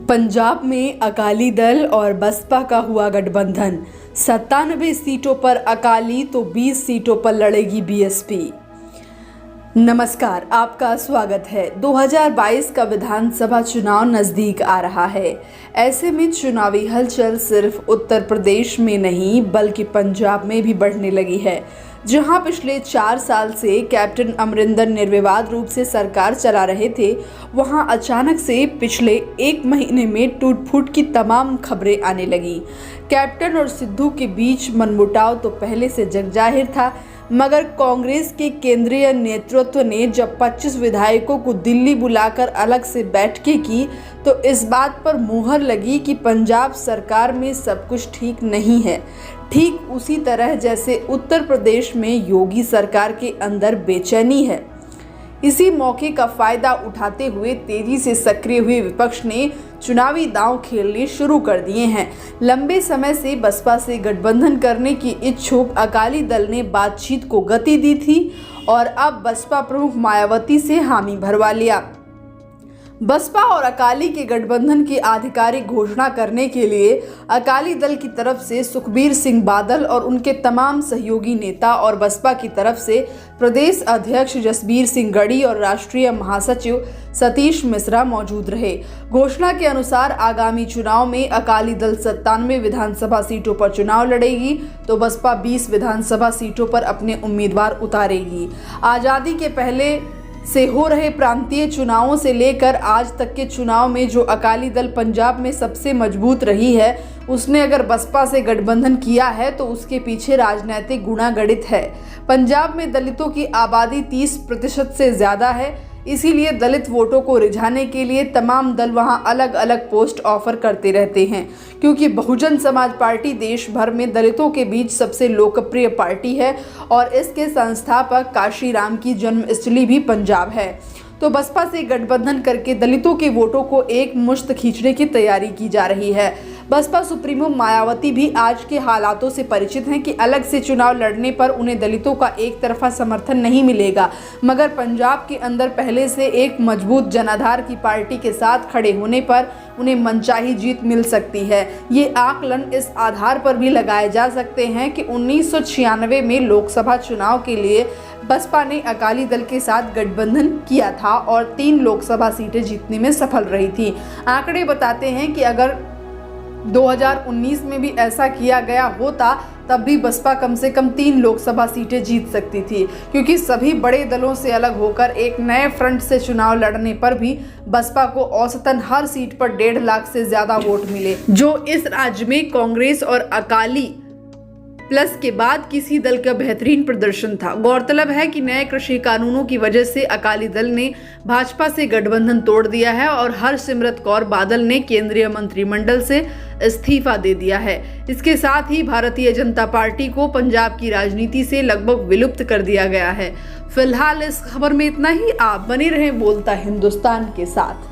पंजाब में अकाली दल और बसपा का हुआ गठबंधन। 97 सीटों पर अकाली तो 20 सीटों पर लड़ेगी बीएसपी। नमस्कार, आपका स्वागत है। 2022 का विधानसभा चुनाव नजदीक आ रहा है। ऐसे में चुनावी हलचल सिर्फ उत्तर प्रदेश में नहीं बल्कि पंजाब में भी बढ़ने लगी है, जहां पिछले 4 साल से कैप्टन अमरिंदर निर्विवाद रूप से सरकार चला रहे थे, वहां अचानक से पिछले 1 महीने में टूट-फूट की तमाम खबरें आने लगी। कैप्टन और सिद्धू के बीच मनमुटाव तो पहले से जगजाहिर था, मगर कांग्रेस के केंद्रीय नेतृत्व ने जब 25 विधायकों को दिल्ली बुलाकर अलग से बैठकें की तो इस बात पर मुहर लगी कि पंजाब सरकार में सब कुछ ठीक नहीं है। ठीक उसी तरह जैसे उत्तर प्रदेश में योगी सरकार के अंदर बेचैनी है। इसी मौके का फायदा उठाते हुए तेजी से सक्रिय हुए विपक्ष ने चुनावी दांव खेलने शुरू कर दिए हैं। लंबे समय से बसपा से गठबंधन करने की इच्छुक अकाली दल ने बातचीत को गति दी थी और अब बसपा प्रमुख मायावती से हामी भरवा लिया। बसपा और अकाली के गठबंधन की आधिकारिक घोषणा करने के लिए अकाली दल की तरफ से सुखबीर सिंह बादल और उनके तमाम सहयोगी नेता और बसपा की तरफ से प्रदेश अध्यक्ष जसबीर सिंह गढ़ी और राष्ट्रीय महासचिव सतीश मिश्रा मौजूद रहे। घोषणा के अनुसार आगामी चुनाव में अकाली दल 97 विधानसभा सीटों पर चुनाव लड़ेगी तो बसपा 20 विधानसभा सीटों पर अपने उम्मीदवार उतारेगी। आज़ादी के पहले से हो रहे प्रांतीय चुनावों से लेकर आज तक के चुनाव में जो अकाली दल पंजाब में सबसे मजबूत रही है, उसने अगर बसपा से गठबंधन किया है तो उसके पीछे राजनीतिक गुणा गणित है। पंजाब में दलितों की आबादी 30% से ज़्यादा है, इसीलिए दलित वोटों को रिझाने के लिए तमाम दल वहां अलग अलग पोस्ट ऑफर करते रहते हैं, क्योंकि बहुजन समाज पार्टी देश भर में दलितों के बीच सबसे लोकप्रिय पार्टी है और इसके संस्थापक काशीराम की जन्मस्थली भी पंजाब है। तो बसपा से गठबंधन करके दलितों के वोटों को एक मुश्त खींचने की तैयारी की जा रही है। बसपा सुप्रीमो मायावती भी आज के हालातों से परिचित हैं कि अलग से चुनाव लड़ने पर उन्हें दलितों का एक तरफा समर्थन नहीं मिलेगा, मगर पंजाब के अंदर पहले से एक मजबूत जनाधार की पार्टी के साथ खड़े होने पर उन्हें मनचाही जीत मिल सकती है। ये आकलन इस आधार पर भी लगाए जा सकते हैं कि 1996 में लोकसभा चुनाव के लिए बसपा ने अकाली दल के साथ गठबंधन किया था और 3 लोकसभा सीटें जीतने में सफल रही थी। आंकड़े बताते हैं कि अगर 2019 में भी ऐसा किया गया होता तब भी बसपा कम से कम 3 लोकसभा सीटें जीत सकती थी, क्योंकि सभी बड़े दलों से अलग होकर एक नए फ्रंट से चुनाव लड़ने पर भी बसपा को औसतन हर सीट पर 1.5 लाख से ज्यादा वोट मिले, जो इस राज्य में कांग्रेस और अकाली प्लस के बाद किसी दल का बेहतरीन प्रदर्शन था। गौरतलब है कि नए कृषि कानूनों की वजह से अकाली दल ने भाजपा से गठबंधन तोड़ दिया है और हरसिमरत कौर बादल ने केंद्रीय मंत्रिमंडल से इस्तीफा दे दिया है। इसके साथ ही भारतीय जनता पार्टी को पंजाब की राजनीति से लगभग विलुप्त कर दिया गया है। फिलहाल इस खबर में इतना ही। आप बने रहें बोलता हिंदुस्तान के साथ।